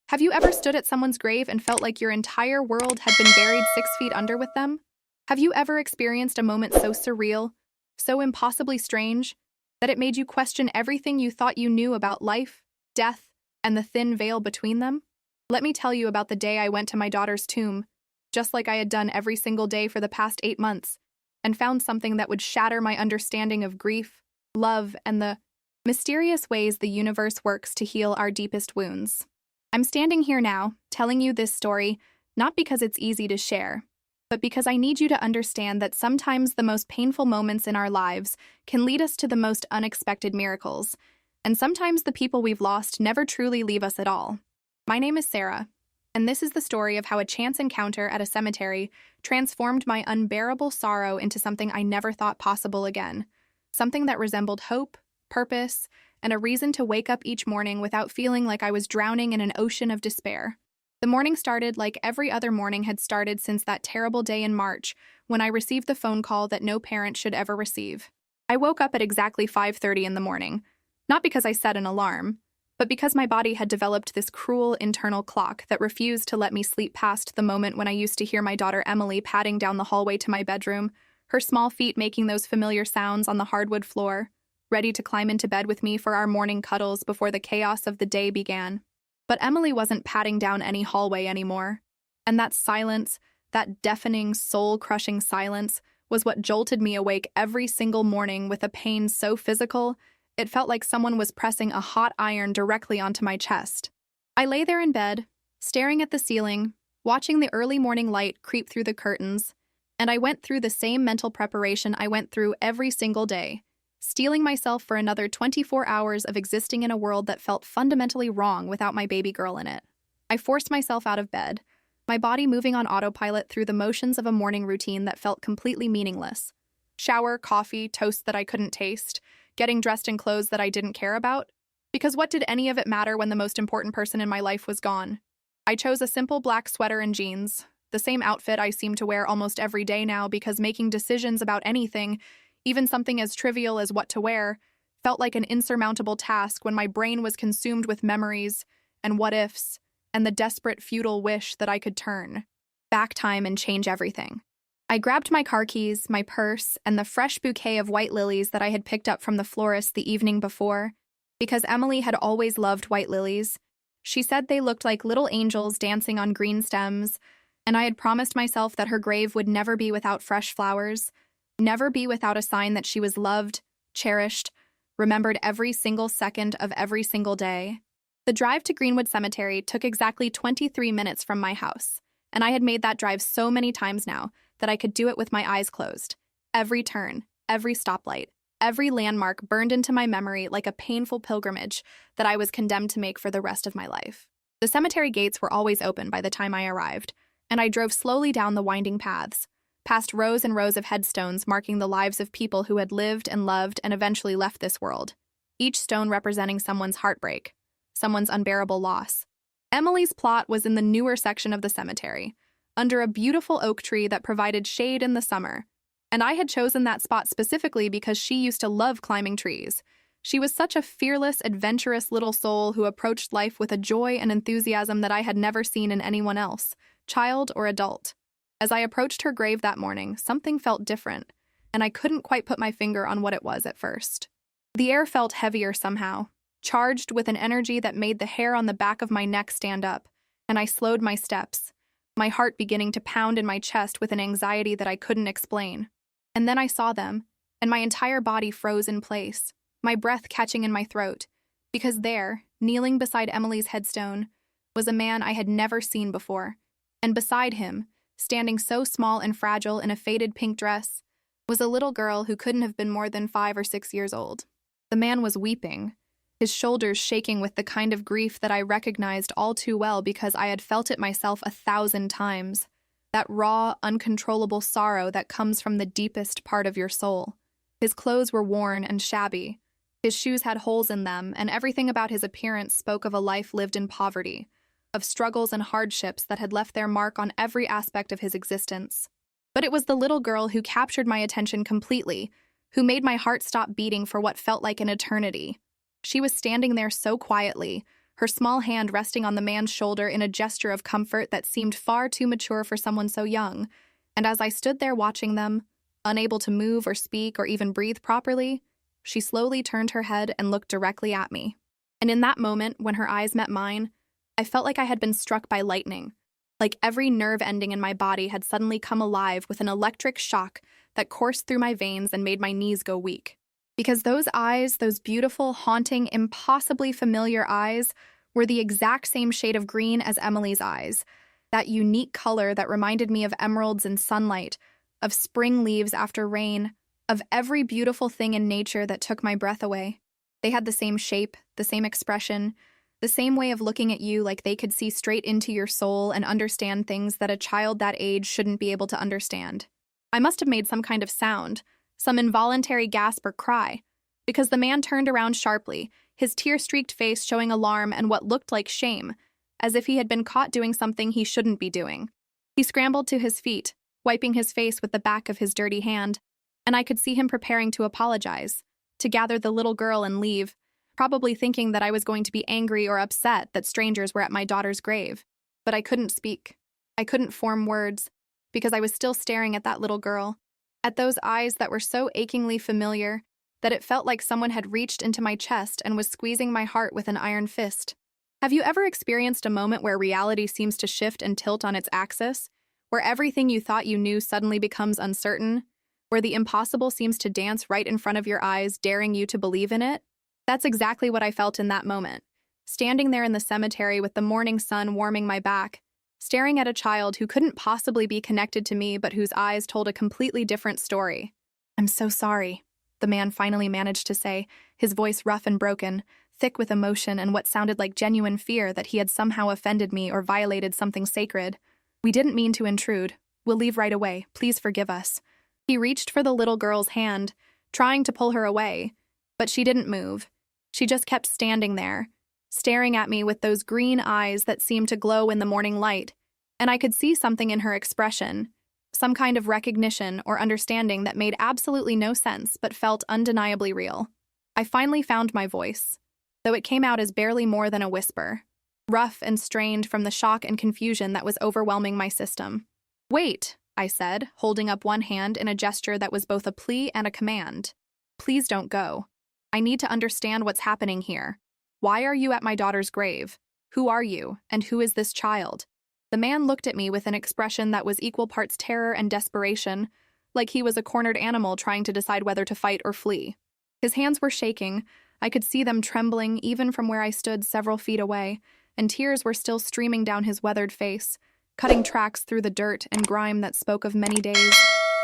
Have you ever stood at someone's grave and felt like your entire world had been buried 6 feet under with them? Have you ever experienced a moment so surreal, so impossibly strange, that it made you question everything you thought you knew about life, death, and the thin veil between them? Let me tell you about the day I went to my daughter's tomb, just like I had done every single day for the past 8 months, and found something that would shatter my understanding of grief, love, and the mysterious ways the universe works to heal our deepest wounds. I'm standing here now, telling you this story, not because it's easy to share, but because I need you to understand that sometimes the most painful moments in our lives can lead us to the most unexpected miracles, and sometimes the people we've lost never truly leave us at all. My name is Sarah, and this is the story of how a chance encounter at a cemetery transformed my unbearable sorrow into something I never thought possible again, something that resembled hope, purpose, and a reason to wake up each morning without feeling like I was drowning in an ocean of despair. The morning started like every other morning had started since that terrible day in March when I received the phone call that no parent should ever receive. I woke up at exactly 5:30 in the morning, not because I set an alarm, but because my body had developed this cruel internal clock that refused to let me sleep past the moment when I used to hear my daughter Emily padding down the hallway to my bedroom, her small feet making those familiar sounds on the hardwood floor, ready to climb into bed with me for our morning cuddles before the chaos of the day began. But Emily wasn't padding down any hallway anymore. And that silence, that deafening, soul-crushing silence, was what jolted me awake every single morning with a pain so physical, it felt like someone was pressing a hot iron directly onto my chest. I lay there in bed, staring at the ceiling, watching the early morning light creep through the curtains, and I went through the same mental preparation I went through every single day, steeling myself for another 24 hours of existing in a world that felt fundamentally wrong without my baby girl in it. I forced myself out of bed, my body moving on autopilot through the motions of a morning routine that felt completely meaningless. Shower, coffee, toast that I couldn't taste, getting dressed in clothes that I didn't care about. Because what did any of it matter when the most important person in my life was gone? I chose a simple black sweater and jeans, the same outfit I seem to wear almost every day now because making decisions about anything, even something as trivial as what to wear, felt like an insurmountable task when my brain was consumed with memories and what-ifs and the desperate, futile wish that I could turn back time and change everything. I grabbed my car keys, my purse, and the fresh bouquet of white lilies that I had picked up from the florist the evening before, because Emily had always loved white lilies. She said they looked like little angels dancing on green stems, and I had promised myself that her grave would never be without fresh flowers, never be without a sign that she was loved, cherished, remembered every single second of every single day. The drive to Greenwood Cemetery took exactly 23 minutes from my house, and I had made that drive so many times now that I could do it with my eyes closed. Every turn, every stoplight, every landmark burned into my memory like a painful pilgrimage that I was condemned to make for the rest of my life. The cemetery gates were always open by the time I arrived, and I drove slowly down the winding paths, past rows and rows of headstones marking the lives of people who had lived and loved and eventually left this world, each stone representing someone's heartbreak, someone's unbearable loss. Emily's plot was in the newer section of the cemetery, under a beautiful oak tree that provided shade in the summer, and I had chosen that spot specifically because she used to love climbing trees. She was such a fearless, adventurous little soul who approached life with a joy and enthusiasm that I had never seen in anyone else, child or adult. As I approached her grave that morning, something felt different, and I couldn't quite put my finger on what it was at first. The air felt heavier somehow, charged with an energy that made the hair on the back of my neck stand up, and I slowed my steps, my heart beginning to pound in my chest with an anxiety that I couldn't explain. And then I saw them, and my entire body froze in place, my breath catching in my throat, because there, kneeling beside Emily's headstone, was a man I had never seen before, and beside him, standing so small and fragile in a faded pink dress, was a little girl who couldn't have been more than 5 or 6 years old. The man was weeping, his shoulders shaking with the kind of grief that I recognized all too well because I had felt it myself 1,000 times, that raw, uncontrollable sorrow that comes from the deepest part of your soul. His clothes were worn and shabby, his shoes had holes in them, and everything about his appearance spoke of a life lived in poverty, of struggles and hardships that had left their mark on every aspect of his existence. But it was the little girl who captured my attention completely, who made my heart stop beating for what felt like an eternity. She was standing there so quietly, her small hand resting on the man's shoulder in a gesture of comfort that seemed far too mature for someone so young. And as I stood there watching them, unable to move or speak or even breathe properly, she slowly turned her head and looked directly at me. And in that moment, when her eyes met mine, I felt like I had been struck by lightning, like every nerve ending in my body had suddenly come alive with an electric shock that coursed through my veins and made my knees go weak. Because those eyes, those beautiful, haunting, impossibly familiar eyes, were the exact same shade of green as Emily's eyes, that unique color that reminded me of emeralds in sunlight, of spring leaves after rain, of every beautiful thing in nature that took my breath away. They had the same shape, the same expression, the same way of looking at you like they could see straight into your soul and understand things that a child that age shouldn't be able to understand. I must have made some kind of sound, some involuntary gasp or cry, because the man turned around sharply, his tear-streaked face showing alarm and what looked like shame, as if he had been caught doing something he shouldn't be doing. He scrambled to his feet, wiping his face with the back of his dirty hand, and I could see him preparing to apologize, to gather the little girl and leave, probably thinking that I was going to be angry or upset that strangers were at my daughter's grave. But I couldn't speak. I couldn't form words, because I was still staring at that little girl, at those eyes that were so achingly familiar that it felt like someone had reached into my chest and was squeezing my heart with an iron fist. Have you ever experienced a moment where reality seems to shift and tilt on its axis, where everything you thought you knew suddenly becomes uncertain, where the impossible seems to dance right in front of your eyes, daring you to believe in it? That's exactly what I felt in that moment, standing there in the cemetery with the morning sun warming my back, staring at a child who couldn't possibly be connected to me but whose eyes told a completely different story. "I'm so sorry," the man finally managed to say, his voice rough and broken, thick with emotion and what sounded like genuine fear that he had somehow offended me or violated something sacred. "We didn't mean to intrude. We'll leave right away. Please forgive us." He reached for the little girl's hand, trying to pull her away, but she didn't move. She just kept standing there, staring at me with those green eyes that seemed to glow in the morning light, and I could see something in her expression, some kind of recognition or understanding that made absolutely no sense but felt undeniably real. I finally found my voice, though it came out as barely more than a whisper, rough and strained from the shock and confusion that was overwhelming my system. "Wait," I said, holding up one hand in a gesture that was both a plea and a command. "Please don't go. I need to understand what's happening here. Why are you at my daughter's grave? Who are you, and who is this child?" The man looked at me with an expression that was equal parts terror and desperation, like he was a cornered animal trying to decide whether to fight or flee. His hands were shaking. I could see them trembling even from where I stood several feet away, and tears were still streaming down his weathered face, cutting tracks through the dirt and grime that spoke of many days,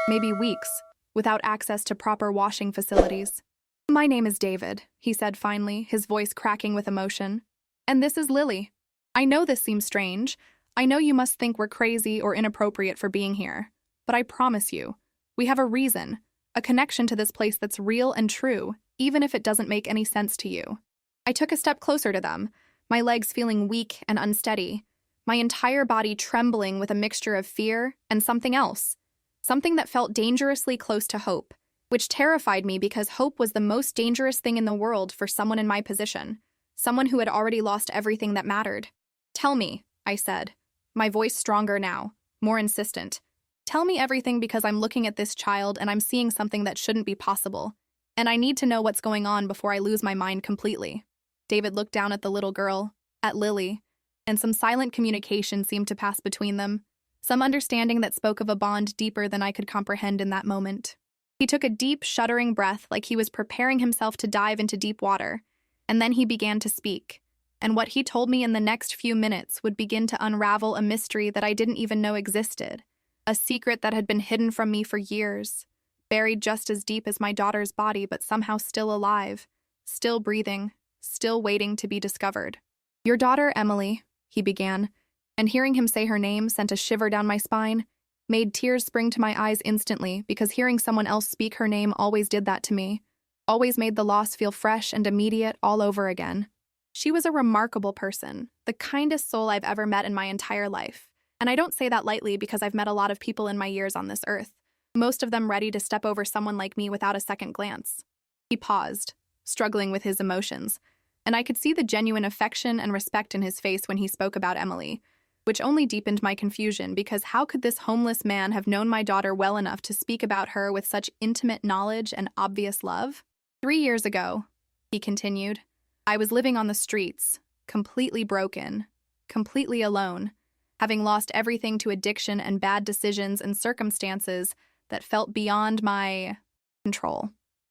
maybe weeks, without access to proper washing facilities. "My name is David," he said finally, his voice cracking with emotion. "And this is Lily. I know this seems strange. I know you must think we're crazy or inappropriate for being here. But I promise you, we have a reason, a connection to this place that's real and true, even if it doesn't make any sense to you." I took a step closer to them, my legs feeling weak and unsteady, my entire body trembling with a mixture of fear and something else, something that felt dangerously close to hope, which terrified me because hope was the most dangerous thing in the world for someone in my position, someone who had already lost everything that mattered. "Tell me," I said, my voice stronger now, more insistent. "Tell me everything because I'm looking at this child and I'm seeing something that shouldn't be possible, and I need to know what's going on before I lose my mind completely." David looked down at the little girl, at Lily, and some silent communication seemed to pass between them, some understanding that spoke of a bond deeper than I could comprehend in that moment. He took a deep, shuddering breath like he was preparing himself to dive into deep water, and then he began to speak. And what he told me in the next few minutes would begin to unravel a mystery that I didn't even know existed, a secret that had been hidden from me for years, buried just as deep as my daughter's body but somehow still alive, still breathing, still waiting to be discovered. "Your daughter, Emily," he began, and hearing him say her name sent a shiver down my spine, made tears spring to my eyes instantly because hearing someone else speak her name always did that to me, always made the loss feel fresh and immediate all over again. She was a remarkable person, the kindest soul I've ever met in my entire life. And I don't say that lightly because I've met a lot of people in my years on this earth, most of them ready to step over someone like me without a second glance. He paused, struggling with his emotions, and I could see the genuine affection and respect in his face when he spoke about Emily, which only deepened my confusion because how could this homeless man have known my daughter well enough to speak about her with such intimate knowledge and obvious love? 3 years ago, he continued, I was living on the streets, completely broken, completely alone, having lost everything to addiction and bad decisions and circumstances that felt beyond my control.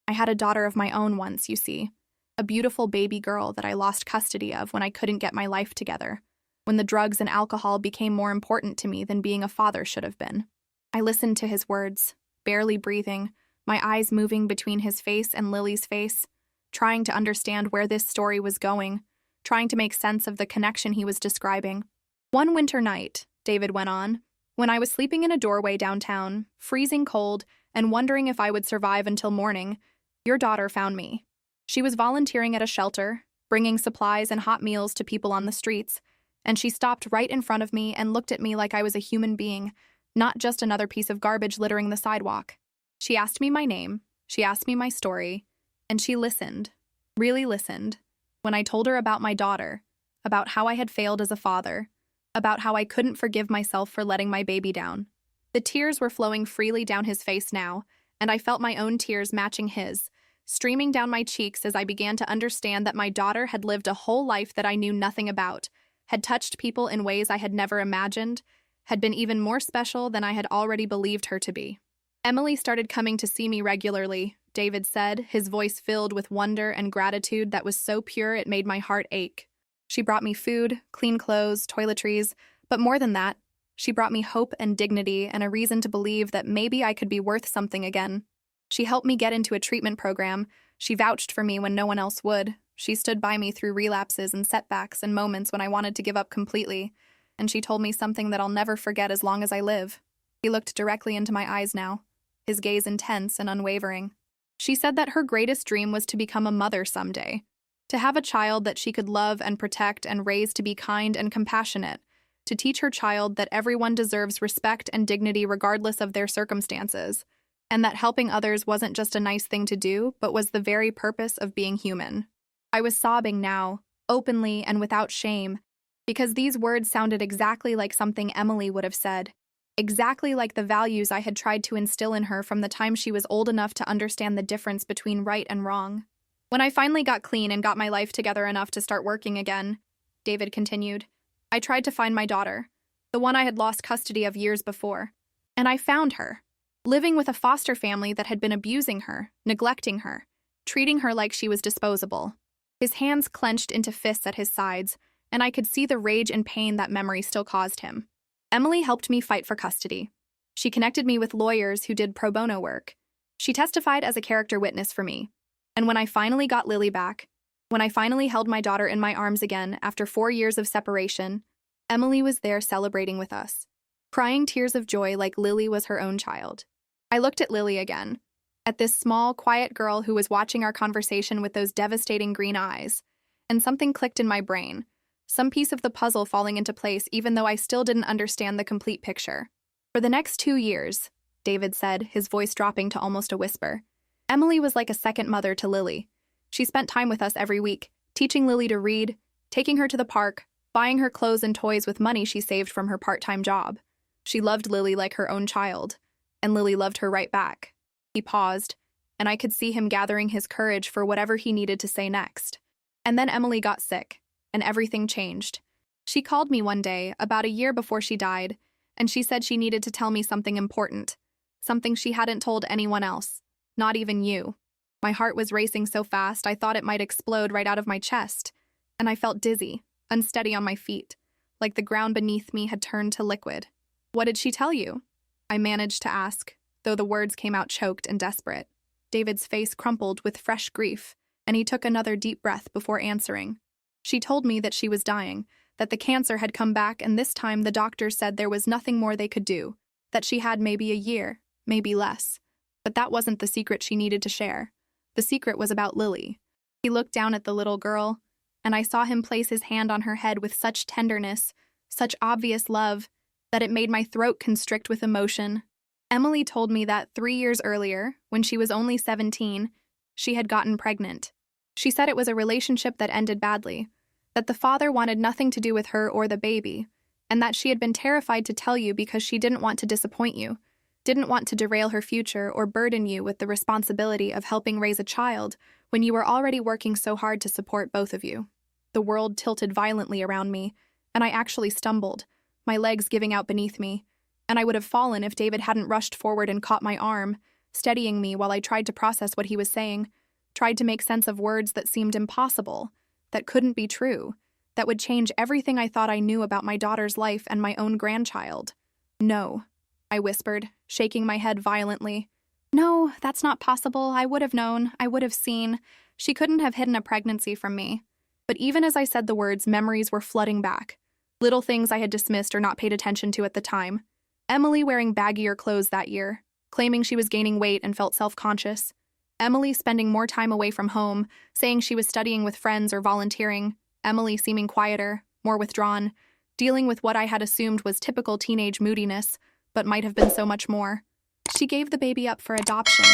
I had a daughter of my own once, you see, a beautiful baby girl that I lost custody of when I couldn't get my life together, when the drugs and alcohol became more important to me than being a father should have been. I listened to his words, barely breathing, my eyes moving between his face and Lily's face, trying to understand where this story was going, trying to make sense of the connection he was describing. One winter night, David went on, when I was sleeping in a doorway downtown, freezing cold, and wondering if I would survive until morning, your daughter found me. She was volunteering at a shelter, bringing supplies and hot meals to people on the streets, and she stopped right in front of me and looked at me like I was a human being, not just another piece of garbage littering the sidewalk. She asked me my name, she asked me my story, and she listened, really listened, when I told her about my daughter, about how I had failed as a father, about how I couldn't forgive myself for letting my baby down. The tears were flowing freely down his face now, and I felt my own tears matching his, streaming down my cheeks as I began to understand that my daughter had lived a whole life that I knew nothing about, had touched people in ways I had never imagined, had been even more special than I had already believed her to be. Emily started coming to see me regularly, David said, his voice filled with wonder and gratitude that was so pure it made my heart ache. She brought me food, clean clothes, toiletries, but more than that, she brought me hope and dignity and a reason to believe that maybe I could be worth something again. She helped me get into a treatment program. She vouched for me when no one else would. She stood by me through relapses and setbacks and moments when I wanted to give up completely. And she told me something that I'll never forget as long as I live. He looked directly into my eyes now, his gaze intense and unwavering. She said that her greatest dream was to become a mother someday, to have a child that she could love and protect and raise to be kind and compassionate, to teach her child that everyone deserves respect and dignity regardless of their circumstances, and that helping others wasn't just a nice thing to do, but was the very purpose of being human. I was sobbing now, openly and without shame, because these words sounded exactly like something Emily would have said, exactly like the values I had tried to instill in her from the time she was old enough to understand the difference between right and wrong. When I finally got clean and got my life together enough to start working again, David continued, I tried to find my daughter, the one I had lost custody of years before, and I found her, living with a foster family that had been abusing her, neglecting her, treating her like she was disposable. His hands clenched into fists at his sides, and I could see the rage and pain that memory still caused him. Emily helped me fight for custody. She connected me with lawyers who did pro bono work. She testified as a character witness for me. And when I finally got Lily back, when I finally held my daughter in my arms again after 4 years of separation, Emily was there celebrating with us, crying tears of joy like Lily was her own child. I looked at Lily again, at this small, quiet girl who was watching our conversation with those devastating green eyes, and something clicked in my brain, some piece of the puzzle falling into place even though I still didn't understand the complete picture. For the next 2 years, David said, his voice dropping to almost a whisper, Emily was like a second mother to Lily. She spent time with us every week, teaching Lily to read, taking her to the park, buying her clothes and toys with money she saved from her part-time job. She loved Lily like her own child, and Lily loved her right back. He paused, and I could see him gathering his courage for whatever he needed to say next. And then Emily got sick, and everything changed. She called me one day, about a year before she died, and she said she needed to tell me something important, something she hadn't told anyone else, not even you. My heart was racing so fast I thought it might explode right out of my chest, and I felt dizzy, unsteady on my feet, like the ground beneath me had turned to liquid. What did she tell you? I managed to ask, though the words came out choked and desperate. David's face crumpled with fresh grief, and he took another deep breath before answering. She told me that she was dying, that the cancer had come back, and this time the doctors said there was nothing more they could do, that she had maybe a year, maybe less. But that wasn't the secret she needed to share. The secret was about Lily. He looked down at the little girl, and I saw him place his hand on her head with such tenderness, such obvious love, that it made my throat constrict with emotion. Emily told me that 3 years earlier, when she was only 17, she had gotten pregnant. She said it was a relationship that ended badly, that the father wanted nothing to do with her or the baby, and that she had been terrified to tell you because she didn't want to disappoint you, didn't want to derail her future or burden you with the responsibility of helping raise a child when you were already working so hard to support both of you. The world tilted violently around me, and I actually stumbled, my legs giving out beneath me, and I would have fallen if David hadn't rushed forward and caught my arm, steadying me while I tried to process what he was saying, tried to make sense of words that seemed impossible, that couldn't be true, that would change everything I thought I knew about my daughter's life and my own grandchild. "No," I whispered, shaking my head violently. "No, that's not possible. I would have known. I would have seen. She couldn't have hidden a pregnancy from me." But even as I said the words, memories were flooding back. Little things I had dismissed or not paid attention to at the time. Emily wearing baggier clothes that year, claiming she was gaining weight and felt self-conscious. Emily spending more time away from home, saying she was studying with friends or volunteering. Emily seeming quieter, more withdrawn, dealing with what I had assumed was typical teenage moodiness, but might have been so much more. "She gave the baby up for adoption,"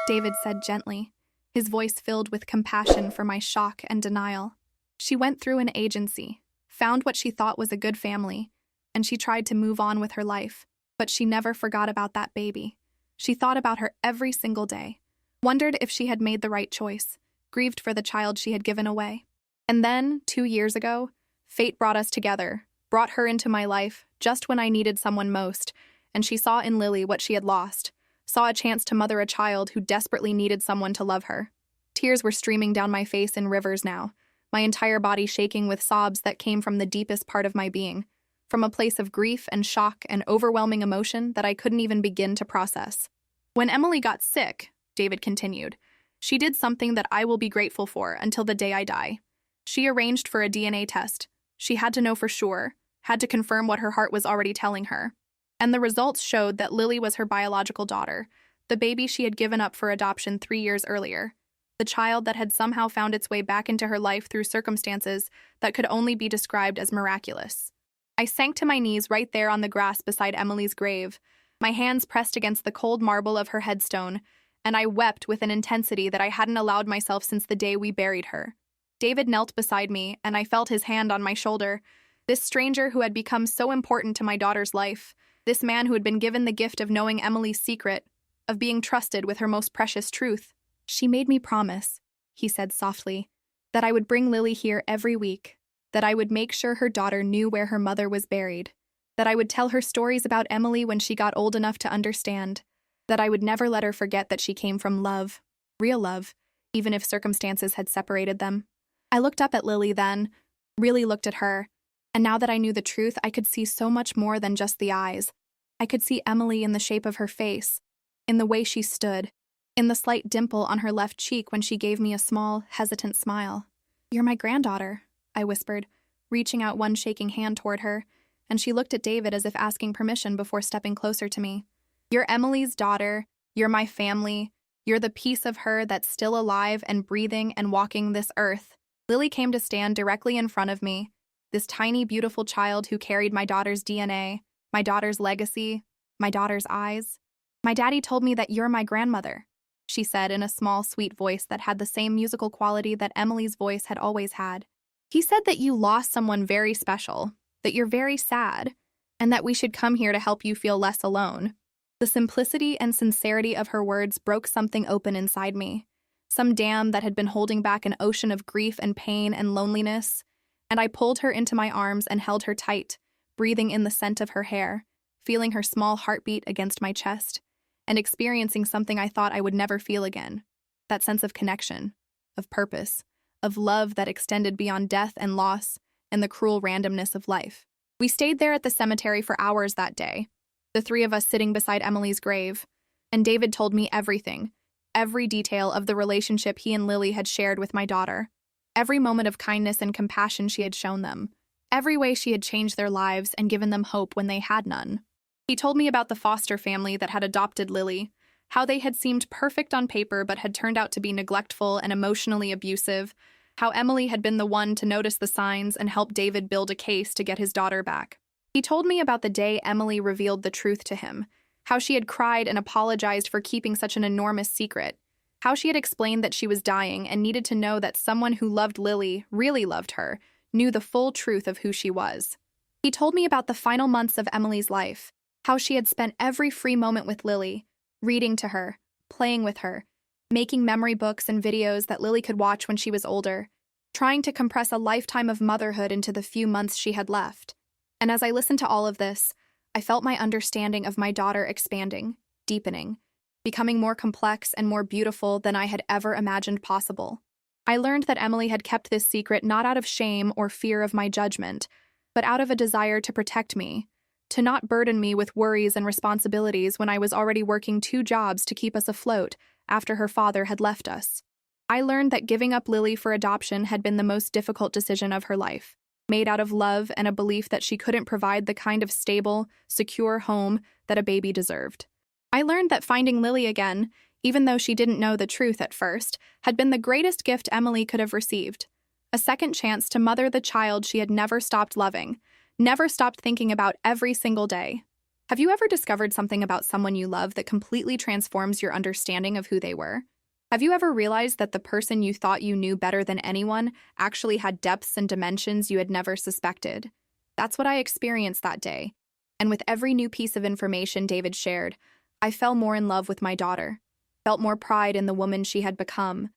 David said gently, his voice filled with compassion for my shock and denial. "She went through an agency, found what she thought was a good family, and she tried to move on with her life, but she never forgot about that baby. She thought about her every single day, wondered if she had made the right choice, grieved for the child she had given away. And then, 2 years ago, fate brought us together, brought her into my life just when I needed someone most, and she saw in Lily what she had lost, saw a chance to mother a child who desperately needed someone to love her. Tears were streaming down my face in rivers now, my entire body shaking with sobs that came from the deepest part of my being, from a place of grief and shock and overwhelming emotion that I couldn't even begin to process. When Emily got sick," David continued, "she did something that I will be grateful for until the day I die. She arranged for a DNA test. She had to know for sure, had to confirm what her heart was already telling her. And the results showed that Lily was her biological daughter, the baby she had given up for adoption 3 years earlier, the child that had somehow found its way back into her life through circumstances that could only be described as miraculous." I sank to my knees right there on the grass beside Emily's grave, my hands pressed against the cold marble of her headstone, and I wept with an intensity that I hadn't allowed myself since the day we buried her. David knelt beside me, and I felt his hand on my shoulder. This stranger who had become so important to my daughter's life, this man who had been given the gift of knowing Emily's secret, of being trusted with her most precious truth. "She made me promise," he said softly, "that I would bring Lily here every week, that I would make sure her daughter knew where her mother was buried, that I would tell her stories about Emily when she got old enough to understand, that I would never let her forget that she came from love, real love, even if circumstances had separated them." I looked up at Lily then, really looked at her, and now that I knew the truth, I could see so much more than just the eyes. I could see Emily in the shape of her face, in the way she stood, in the slight dimple on her left cheek when she gave me a small, hesitant smile. "You're my granddaughter," I whispered, reaching out one shaking hand toward her, and she looked at David as if asking permission before stepping closer to me. "You're Emily's daughter, you're my family, you're the piece of her that's still alive and breathing and walking this earth." Lily came to stand directly in front of me, this tiny, beautiful child who carried my daughter's DNA, my daughter's legacy, my daughter's eyes. "My daddy told me that you're my grandmother," she said in a small, sweet voice that had the same musical quality that Emily's voice had always had. "He said that you lost someone very special, that you're very sad, and that we should come here to help you feel less alone." The simplicity and sincerity of her words broke something open inside me, some dam that had been holding back an ocean of grief and pain and loneliness, and I pulled her into my arms and held her tight, breathing in the scent of her hair, feeling her small heartbeat against my chest, and experiencing something I thought I would never feel again, that sense of connection, of purpose, of love that extended beyond death and loss and the cruel randomness of life. We stayed there at the cemetery for hours that day, the three of us sitting beside Emily's grave, and David told me everything, every detail of the relationship he and Lily had shared with my daughter, every moment of kindness and compassion she had shown them, every way she had changed their lives and given them hope when they had none. He told me about the foster family that had adopted Lily, how they had seemed perfect on paper but had turned out to be neglectful and emotionally abusive, how Emily had been the one to notice the signs and help David build a case to get his daughter back. He told me about the day Emily revealed the truth to him, how she had cried and apologized for keeping such an enormous secret, How she had explained that she was dying and needed to know that someone who loved Lily, really loved her, knew the full truth of who she was. He told me about the final months of Emily's life, how she had spent every free moment with Lily, reading to her, playing with her, making memory books and videos that Lily could watch when she was older, trying to compress a lifetime of motherhood into the few months she had left. And as I listened to all of this, I felt my understanding of my daughter expanding, deepening, becoming more complex and more beautiful than I had ever imagined possible. I learned that Emily had kept this secret not out of shame or fear of my judgment, but out of a desire to protect me, to not burden me with worries and responsibilities when I was already working 2 jobs to keep us afloat after her father had left us. I learned that giving up Lily for adoption had been the most difficult decision of her life, made out of love and a belief that she couldn't provide the kind of stable, secure home that a baby deserved. I learned that finding Lily again, even though she didn't know the truth at first, had been the greatest gift Emily could have received. A second chance to mother the child she had never stopped loving, never stopped thinking about every single day. Have you ever discovered something about someone you love that completely transforms your understanding of who they were? Have you ever realized that the person you thought you knew better than anyone actually had depths and dimensions you had never suspected? That's what I experienced that day. And with every new piece of information David shared, I fell more in love with my daughter, felt more pride in the woman she had become,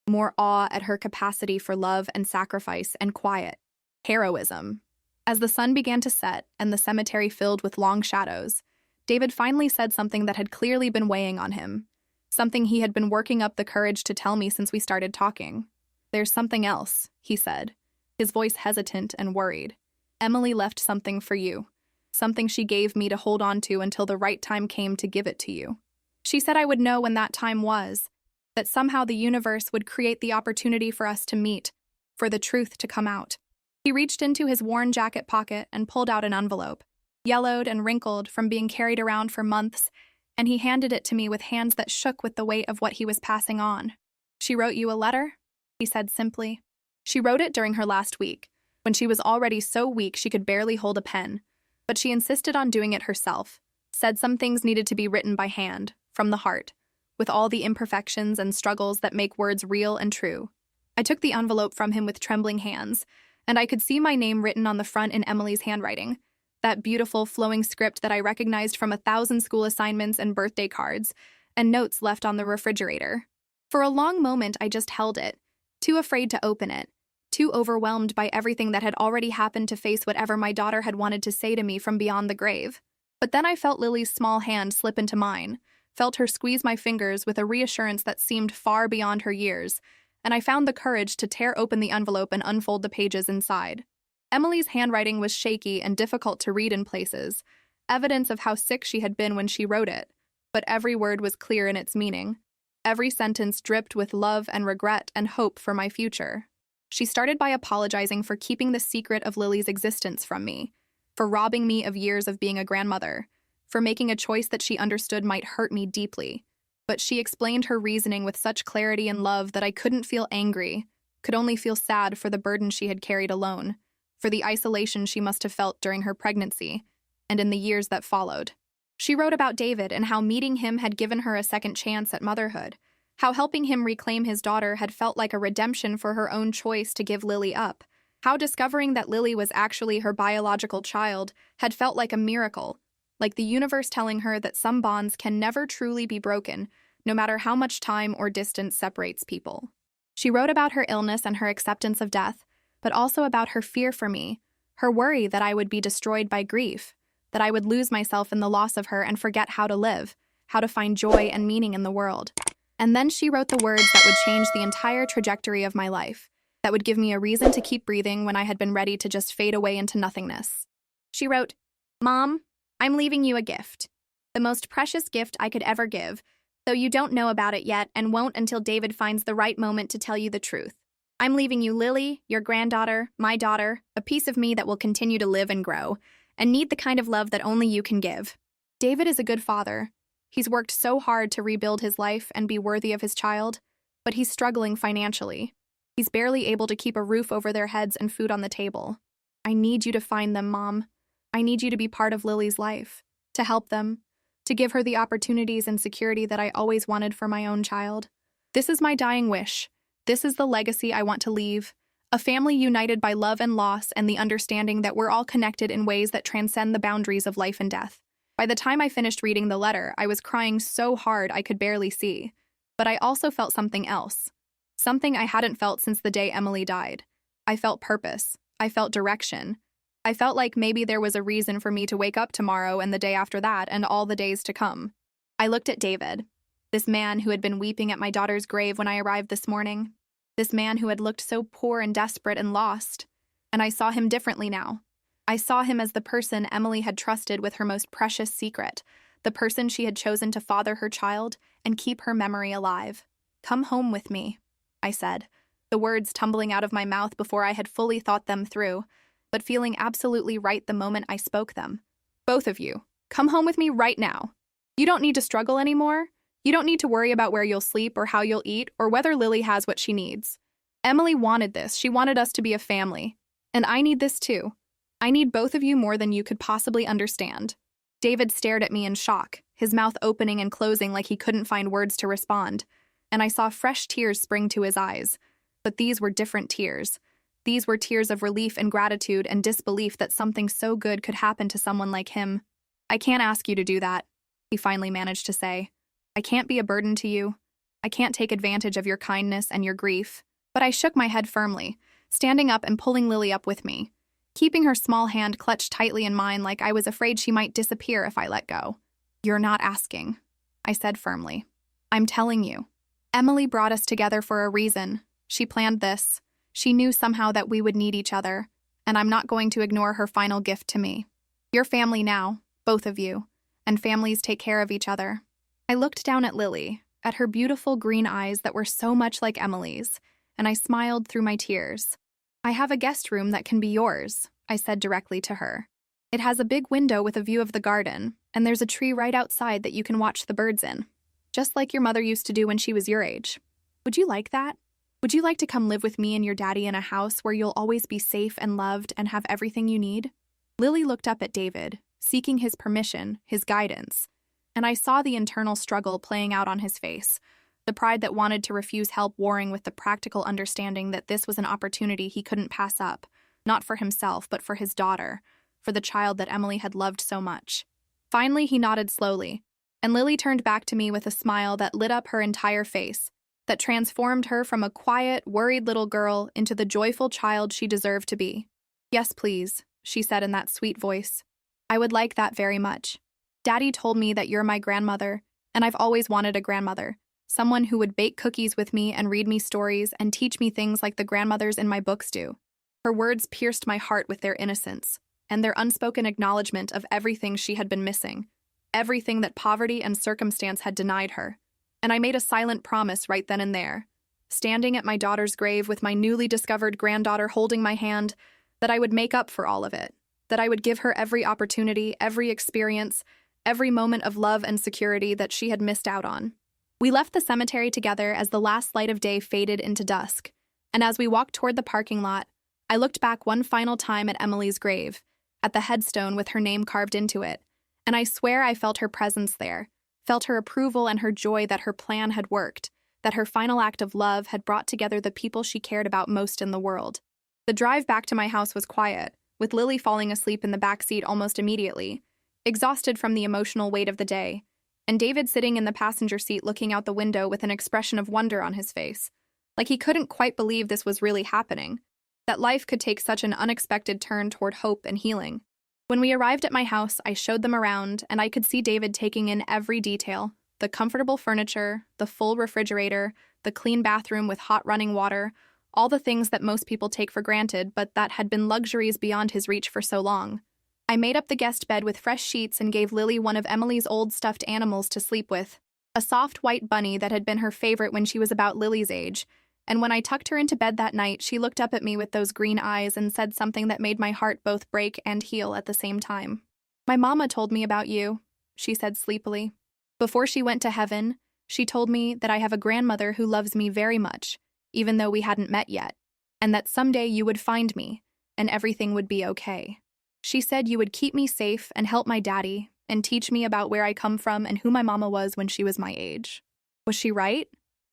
more awe at her capacity for love and sacrifice and quiet heroism. As the sun began to set and the cemetery filled with long shadows, David finally said something that had clearly been weighing on him, something he had been working up the courage to tell me since we started talking. "There's something else," he said, his voice hesitant and worried. "Emily left something for you, something she gave me to hold on to until the right time came to give it to you. She said I would know when that time was, that somehow the universe would create the opportunity for us to meet, for the truth to come out." He reached into his worn jacket pocket and pulled out an envelope, yellowed and wrinkled from being carried around for months, and he handed it to me with hands that shook with the weight of what he was passing on. "She wrote you a letter?" he said simply. She wrote it during her last week, when she was already so weak she could barely hold a pen, but she insisted on doing it herself, said some things needed to be written by hand, from the heart, with all the imperfections and struggles that make words real and true. I took the envelope from him with trembling hands, and I could see my name written on the front in Emily's handwriting, that beautiful flowing script that I recognized from 1,000 school assignments and birthday cards, and notes left on the refrigerator. For a long moment I just held it, too afraid to open it, too overwhelmed by everything that had already happened to face whatever my daughter had wanted to say to me from beyond the grave. But then I felt Lily's small hand slip into mine, felt her squeeze my fingers with a reassurance that seemed far beyond her years, and I found the courage to tear open the envelope and unfold the pages inside. Emily's handwriting was shaky and difficult to read in places, evidence of how sick she had been when she wrote it, but every word was clear in its meaning. Every sentence dripped with love and regret and hope for my future. She started by apologizing for keeping the secret of Lily's existence from me, for robbing me of years of being a grandmother, for making a choice that she understood might hurt me deeply. But she explained her reasoning with such clarity and love that I couldn't feel angry, could only feel sad for the burden she had carried alone, for the isolation she must have felt during her pregnancy, and in the years that followed. She wrote about David and how meeting him had given her a second chance at motherhood, how helping him reclaim his daughter had felt like a redemption for her own choice to give Lily up, how discovering that Lily was actually her biological child had felt like a miracle, like the universe telling her that some bonds can never truly be broken, no matter how much time or distance separates people. She wrote about her illness and her acceptance of death, but also about her fear for me, her worry that I would be destroyed by grief, that I would lose myself in the loss of her and forget how to live, how to find joy and meaning in the world. And then she wrote the words that would change the entire trajectory of my life, that would give me a reason to keep breathing when I had been ready to just fade away into nothingness. She wrote, "Mom, I'm leaving you a gift. The most precious gift I could ever give, though you don't know about it yet and won't until David finds the right moment to tell you the truth. I'm leaving you Lily, your granddaughter, my daughter, a piece of me that will continue to live and grow, and need the kind of love that only you can give. David is a good father. He's worked so hard to rebuild his life and be worthy of his child, but he's struggling financially. He's barely able to keep a roof over their heads and food on the table. I need you to find them, Mom. I need you to be part of Lily's life, to help them, to give her the opportunities and security that I always wanted for my own child. This is my dying wish. This is the legacy I want to leave. A family united by love and loss and the understanding that we're all connected in ways that transcend the boundaries of life and death. By the time I finished reading the letter, I was crying so hard I could barely see. But I also felt something else. Something I hadn't felt since the day Emily died. I felt purpose. I felt direction. I felt like maybe there was a reason for me to wake up tomorrow and the day after that and all the days to come. I looked at David, this man who had been weeping at my daughter's grave when I arrived this morning. This man who had looked so poor and desperate and lost. And I saw him differently now. I saw him as the person Emily had trusted with her most precious secret, the person she had chosen to father her child and keep her memory alive. "Come home with me," I said, the words tumbling out of my mouth before I had fully thought them through, but feeling absolutely right the moment I spoke them. "Both of you, come home with me right now. You don't need to struggle anymore. You don't need to worry about where you'll sleep or how you'll eat or whether Lily has what she needs. Emily wanted this. She wanted us to be a family. And I need this too. I need both of you more than you could possibly understand." David stared at me in shock, his mouth opening and closing like he couldn't find words to respond, and I saw fresh tears spring to his eyes. But these were different tears. These were tears of relief and gratitude and disbelief that something so good could happen to someone like him. "I can't ask you to do that," he finally managed to say. "I can't be a burden to you. I can't take advantage of your kindness and your grief." But I shook my head firmly, standing up and pulling Lily up with me, keeping her small hand clutched tightly in mine like I was afraid she might disappear if I let go. "You're not asking," I said firmly. "I'm telling you. Emily brought us together for a reason. She planned this. She knew somehow that we would need each other, and I'm not going to ignore her final gift to me. You're family now, both of you, and families take care of each other." I looked down at Lily, at her beautiful green eyes that were so much like Emily's, and I smiled through my tears. "I have a guest room that can be yours," I said directly to her. "It has a big window with a view of the garden, and there's a tree right outside that you can watch the birds in, just like your mother used to do when she was your age. Would you like that? Would you like to come live with me and your daddy in a house where you'll always be safe and loved and have everything you need?" Lily looked up at David, seeking his permission, his guidance, and I saw the internal struggle playing out on his face, the pride that wanted to refuse help warring with the practical understanding that this was an opportunity he couldn't pass up, not for himself, but for his daughter, for the child that Emily had loved so much. Finally, he nodded slowly, and Lily turned back to me with a smile that lit up her entire face, that transformed her from a quiet, worried little girl into the joyful child she deserved to be. "Yes, please," she said in that sweet voice. "I would like that very much. Daddy told me that you're my grandmother, and I've always wanted a grandmother. Someone who would bake cookies with me and read me stories and teach me things like the grandmothers in my books do." Her words pierced my heart with their innocence and their unspoken acknowledgement of everything she had been missing, everything that poverty and circumstance had denied her. And I made a silent promise right then and there, standing at my daughter's grave with my newly discovered granddaughter holding my hand, that I would make up for all of it, that I would give her every opportunity, every experience, every moment of love and security that she had missed out on. We left the cemetery together as the last light of day faded into dusk, and as we walked toward the parking lot, I looked back one final time at Emily's grave, at the headstone with her name carved into it, and I swear I felt her presence there, felt her approval and her joy that her plan had worked, that her final act of love had brought together the people she cared about most in the world. The drive back to my house was quiet, with Lily falling asleep in the back seat almost immediately, exhausted from the emotional weight of the day, and David sitting in the passenger seat looking out the window with an expression of wonder on his face, like he couldn't quite believe this was really happening, that life could take such an unexpected turn toward hope and healing. When we arrived at my house, I showed them around, and I could see David taking in every detail: the comfortable furniture, the full refrigerator, the clean bathroom with hot running water, all the things that most people take for granted, but that had been luxuries beyond his reach for so long. I made up the guest bed with fresh sheets and gave Lily one of Emily's old stuffed animals to sleep with, a soft white bunny that had been her favorite when she was about Lily's age, and when I tucked her into bed that night, she looked up at me with those green eyes and said something that made my heart both break and heal at the same time. "My mama told me about you," she said sleepily. "Before she went to heaven, she told me that I have a grandmother who loves me very much, even though we hadn't met yet, and that someday you would find me, and everything would be okay. She said you would keep me safe and help my daddy, and teach me about where I come from and who my mama was when she was my age." Was she right?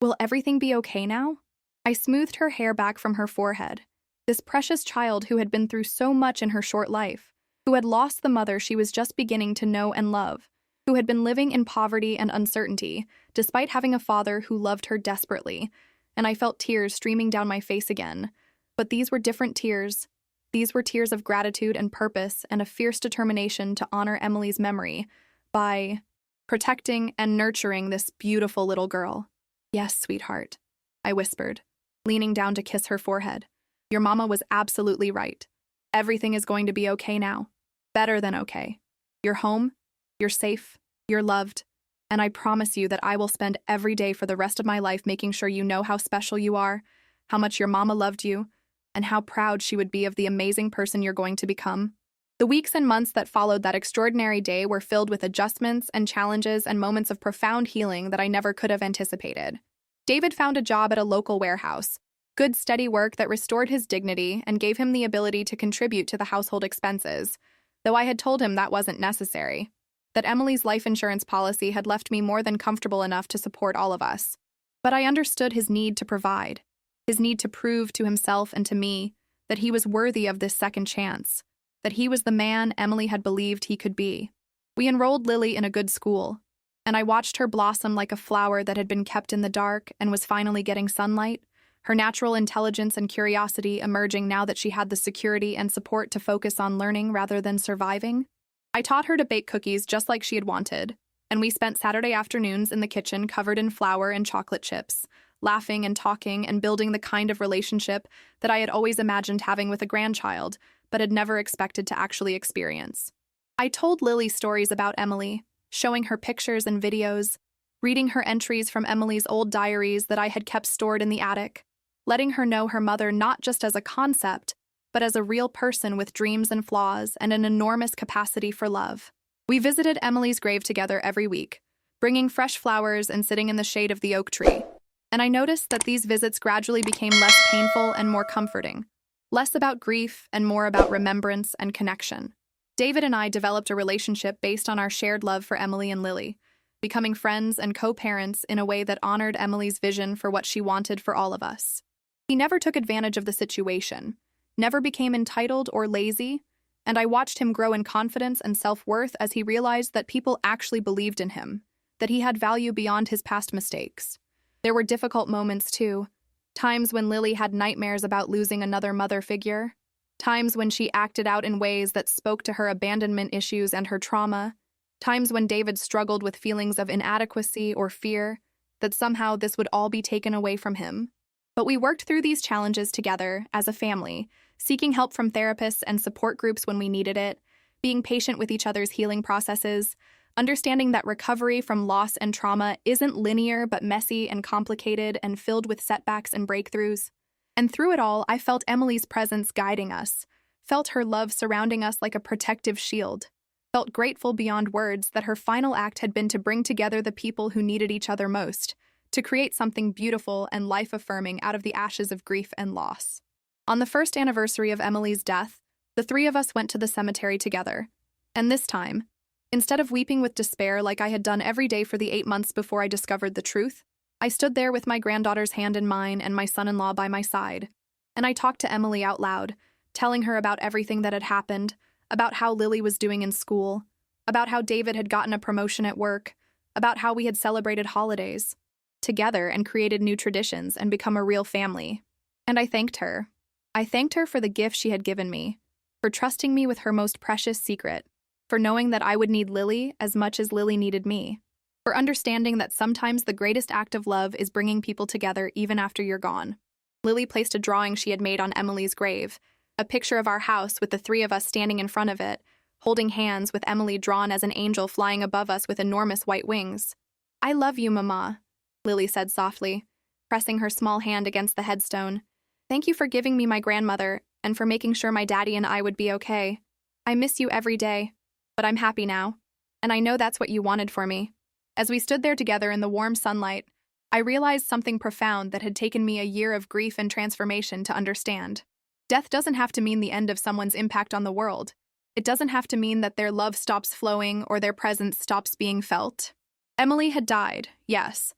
Will everything be okay now? I smoothed her hair back from her forehead. This precious child who had been through so much in her short life, who had lost the mother she was just beginning to know and love, who had been living in poverty and uncertainty, despite having a father who loved her desperately, and I felt tears streaming down my face again. But these were different tears. These were tears of gratitude and purpose and a fierce determination to honor Emily's memory by protecting and nurturing this beautiful little girl. Yes, sweetheart, I whispered, leaning down to kiss her forehead. Your mama was absolutely right. Everything is going to be okay now. Better than okay. You're home, you're safe, you're loved, and I promise you that I will spend every day for the rest of my life making sure you know how special you are, how much your mama loved you, and how proud she would be of the amazing person you're going to become. The weeks and months that followed that extraordinary day were filled with adjustments and challenges and moments of profound healing that I never could have anticipated. David found a job at a local warehouse, good steady work that restored his dignity and gave him the ability to contribute to the household expenses, though I had told him that wasn't necessary, that Emily's life insurance policy had left me more than comfortable enough to support all of us. But I understood his need to provide, his need to prove to himself and to me that he was worthy of this second chance, that he was the man Emily had believed he could be. We enrolled Lily in a good school, and I watched her blossom like a flower that had been kept in the dark and was finally getting sunlight, her natural intelligence and curiosity emerging now that she had the security and support to focus on learning rather than surviving. I taught her to bake cookies just like she had wanted, and we spent Saturday afternoons in the kitchen covered in flour and chocolate chips, laughing and talking and building the kind of relationship that I had always imagined having with a grandchild, but had never expected to actually experience. I told Lily stories about Emily, showing her pictures and videos, reading her entries from Emily's old diaries that I had kept stored in the attic, letting her know her mother not just as a concept, but as a real person with dreams and flaws and an enormous capacity for love. We visited Emily's grave together every week, bringing fresh flowers and sitting in the shade of the oak tree. And I noticed that these visits gradually became less painful and more comforting, less about grief and more about remembrance and connection. David and I developed a relationship based on our shared love for Emily and Lily, becoming friends and co-parents in a way that honored Emily's vision for what she wanted for all of us. He never took advantage of the situation, never became entitled or lazy, and I watched him grow in confidence and self-worth as he realized that people actually believed in him, that he had value beyond his past mistakes. There were difficult moments, too. Times when Lily had nightmares about losing another mother figure. Times when she acted out in ways that spoke to her abandonment issues and her trauma. Times when David struggled with feelings of inadequacy or fear, that somehow this would all be taken away from him. But we worked through these challenges together, as a family, seeking help from therapists and support groups when we needed it, being patient with each other's healing processes, understanding that recovery from loss and trauma isn't linear but messy and complicated and filled with setbacks and breakthroughs. And through it all, I felt Emily's presence guiding us, felt her love surrounding us like a protective shield, felt grateful beyond words that her final act had been to bring together the people who needed each other most, to create something beautiful and life-affirming out of the ashes of grief and loss. On the first anniversary of Emily's death, the three of us went to the cemetery together. And this time, instead of weeping with despair like I had done every day for the 8 months before I discovered the truth, I stood there with my granddaughter's hand in mine and my son-in-law by my side. And I talked to Emily out loud, telling her about everything that had happened, about how Lily was doing in school, about how David had gotten a promotion at work, about how we had celebrated holidays together and created new traditions and become a real family. And I thanked her. I thanked her for the gift she had given me, for trusting me with her most precious secret, for knowing that I would need Lily as much as Lily needed me, for understanding that sometimes the greatest act of love is bringing people together even after you're gone. Lily placed a drawing she had made on Emily's grave, a picture of our house with the three of us standing in front of it, holding hands with Emily drawn as an angel flying above us with enormous white wings. "I love you, Mama," Lily said softly, pressing her small hand against the headstone. "Thank you for giving me my grandmother and for making sure my daddy and I would be okay. I miss you every day, but I'm happy now, and I know that's what you wanted for me." As we stood there together in the warm sunlight, I realized something profound that had taken me a year of grief and transformation to understand. Death doesn't have to mean the end of someone's impact on the world. It doesn't have to mean that their love stops flowing or their presence stops being felt. Emily had died, yes.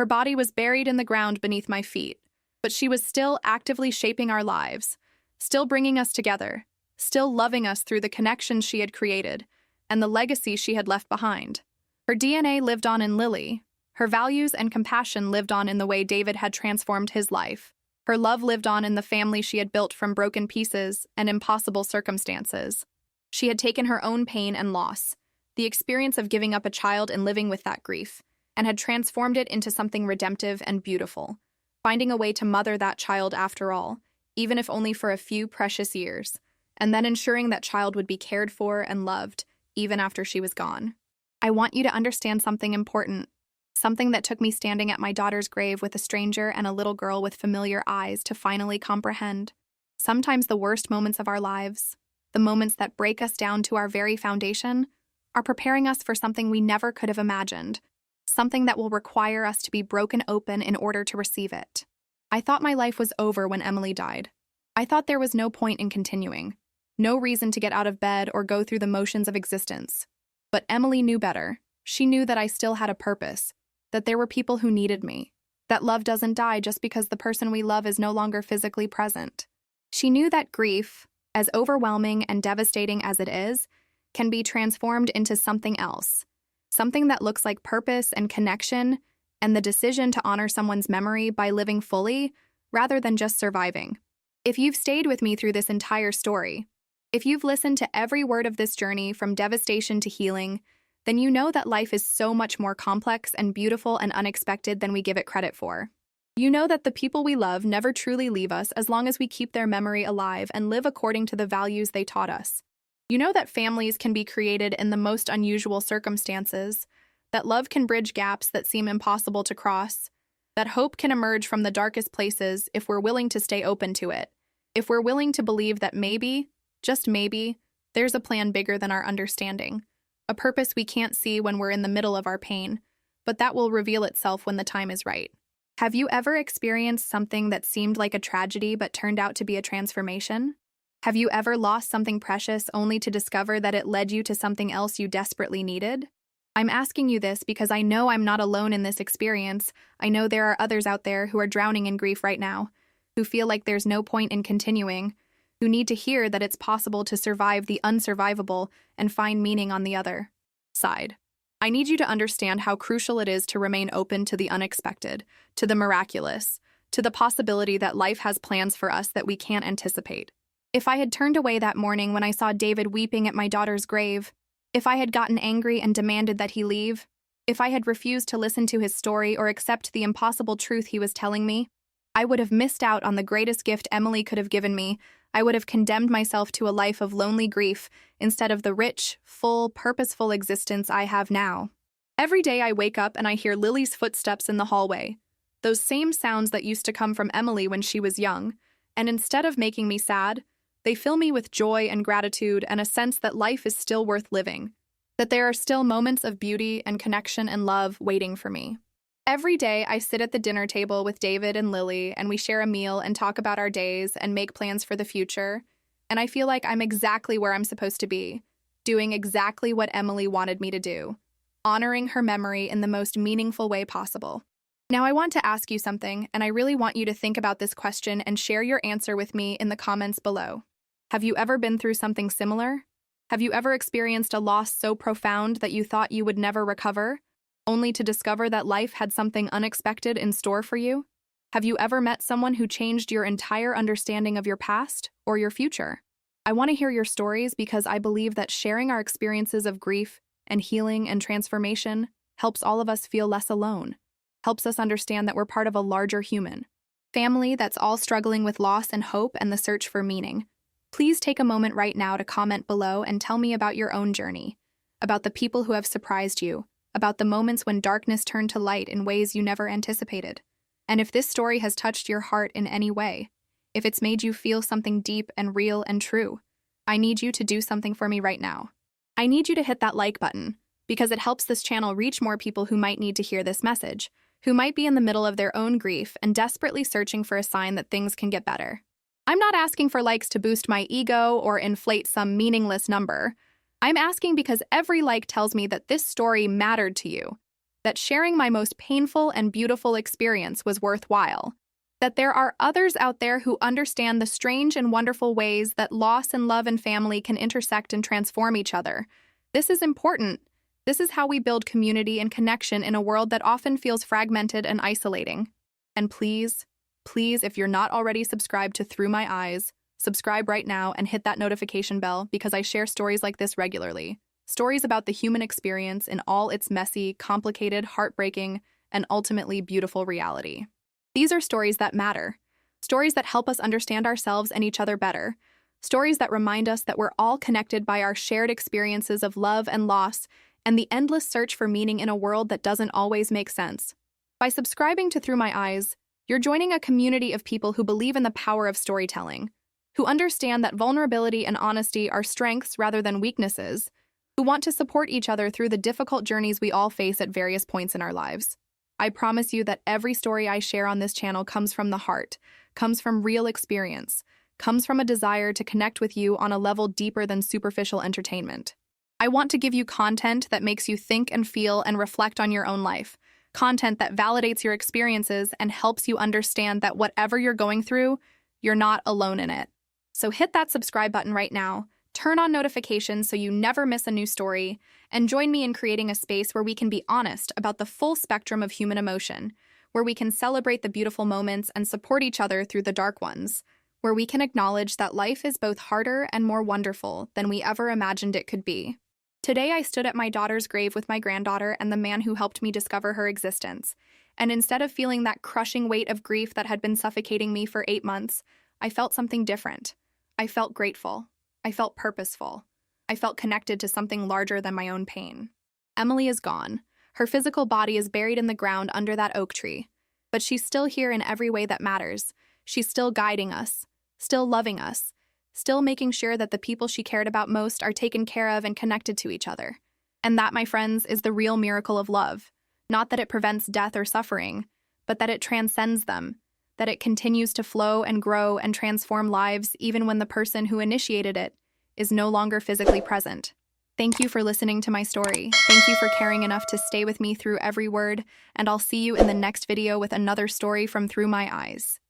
Her body was buried in the ground beneath my feet, but she was still actively shaping our lives, still bringing us together, still loving us through the connections she had created and the legacy she had left behind. Her DNA lived on in Lily. Her values and compassion lived on in the way David had transformed his life. Her love lived on in the family she had built from broken pieces and impossible circumstances. She had taken her own pain and loss, the experience of giving up a child and living with that grief, and had transformed it into something redemptive and beautiful, finding a way to mother that child after all, even if only for a few precious years, and then ensuring that child would be cared for and loved even after she was gone. I want you to understand something important, something that took me standing at my daughter's grave with a stranger and a little girl with familiar eyes to finally comprehend. Sometimes the worst moments of our lives, the moments that break us down to our very foundation, are preparing us for something we never could have imagined, something that will require us to be broken open in order to receive it. I thought my life was over when Emily died. I thought there was no point in continuing, no reason to get out of bed or go through the motions of existence. But Emily knew better. She knew that I still had a purpose, that there were people who needed me, that love doesn't die just because the person we love is no longer physically present. She knew that grief, as overwhelming and devastating as it is, can be transformed into something else, something that looks like purpose and connection and the decision to honor someone's memory by living fully rather than just surviving. If you've stayed with me through this entire story, if you've listened to every word of this journey from devastation to healing, then you know that life is so much more complex and beautiful and unexpected than we give it credit for. You know that the people we love never truly leave us as long as we keep their memory alive and live according to the values they taught us. You know that families can be created in the most unusual circumstances, that love can bridge gaps that seem impossible to cross, that hope can emerge from the darkest places if we're willing to stay open to it, if we're willing to believe that maybe, just maybe, there's a plan bigger than our understanding, a purpose we can't see when we're in the middle of our pain, but that will reveal itself when the time is right. Have you ever experienced something that seemed like a tragedy but turned out to be a transformation? Have you ever lost something precious only to discover that it led you to something else you desperately needed? I'm asking you this because I know I'm not alone in this experience. I know there are others out there who are drowning in grief right now, who feel like there's no point in continuing, who need to hear that it's possible to survive the unsurvivable and find meaning on the other side. I need you to understand how crucial it is to remain open to the unexpected, to the miraculous, to the possibility that life has plans for us that we can't anticipate. If I had turned away that morning when I saw David weeping at my daughter's grave, if I had gotten angry and demanded that he leave, if I had refused to listen to his story or accept the impossible truth he was telling me, I would have missed out on the greatest gift Emily could have given me. I would have condemned myself to a life of lonely grief instead of the rich, full, purposeful existence I have now. Every day I wake up and I hear Lily's footsteps in the hallway, those same sounds that used to come from Emily when she was young, and instead of making me sad, they fill me with joy and gratitude and a sense that life is still worth living, that there are still moments of beauty and connection and love waiting for me. Every day, I sit at the dinner table with David and Lily, and we share a meal and talk about our days and make plans for the future, and I feel like I'm exactly where I'm supposed to be, doing exactly what Emily wanted me to do, honoring her memory in the most meaningful way possible. Now, I want to ask you something, and I really want you to think about this question and share your answer with me in the comments below. Have you ever been through something similar? Have you ever experienced a loss so profound that you thought you would never recover, only to discover that life had something unexpected in store for you? Have you ever met someone who changed your entire understanding of your past or your future? I want to hear your stories because I believe that sharing our experiences of grief and healing and transformation helps all of us feel less alone, helps us understand that we're part of a larger human family that's all struggling with loss and hope and the search for meaning. Please take a moment right now to comment below and tell me about your own journey, about the people who have surprised you, about the moments when darkness turned to light in ways you never anticipated. And if this story has touched your heart in any way, if it's made you feel something deep and real and true, I need you to do something for me right now. I need you to hit that like button, because it helps this channel reach more people who might need to hear this message, who might be in the middle of their own grief and desperately searching for a sign that things can get better. I'm not asking for likes to boost my ego or inflate some meaningless number. I'm asking because every like tells me that this story mattered to you, that sharing my most painful and beautiful experience was worthwhile, that there are others out there who understand the strange and wonderful ways that loss and love and family can intersect and transform each other. This is important. This is how we build community and connection in a world that often feels fragmented and isolating. And please, if you're not already subscribed to Through My Eyes, subscribe right now and hit that notification bell because I share stories like this regularly. Stories about the human experience in all its messy, complicated, heartbreaking, and ultimately beautiful reality. These are stories that matter. Stories that help us understand ourselves and each other better. Stories that remind us that we're all connected by our shared experiences of love and loss and the endless search for meaning in a world that doesn't always make sense. By subscribing to Through My Eyes, you're joining a community of people who believe in the power of storytelling, who understand that vulnerability and honesty are strengths rather than weaknesses, who want to support each other through the difficult journeys we all face at various points in our lives. I promise you that every story I share on this channel comes from the heart, comes from real experience, comes from a desire to connect with you on a level deeper than superficial entertainment. I want to give you content that makes you think and feel and reflect on your own life, content that validates your experiences and helps you understand that whatever you're going through, you're not alone in it. So hit that subscribe button right now, turn on notifications so you never miss a new story, and join me in creating a space where we can be honest about the full spectrum of human emotion, where we can celebrate the beautiful moments and support each other through the dark ones, where we can acknowledge that life is both harder and more wonderful than we ever imagined it could be. Today, I stood at my daughter's grave with my granddaughter and the man who helped me discover her existence, and instead of feeling that crushing weight of grief that had been suffocating me for 8 months, I felt something different. I felt grateful. I felt purposeful. I felt connected to something larger than my own pain. Emily is gone. Her physical body is buried in the ground under that oak tree. But she's still here in every way that matters. She's still guiding us, still loving us, still making sure that the people she cared about most are taken care of and connected to each other. And that, my friends, is the real miracle of love. Not that it prevents death or suffering, but that it transcends them, that it continues to flow and grow and transform lives even when the person who initiated it is no longer physically present. Thank you for listening to my story. Thank you for caring enough to stay with me through every word, and I'll see you in the next video with another story from Through My Eyes.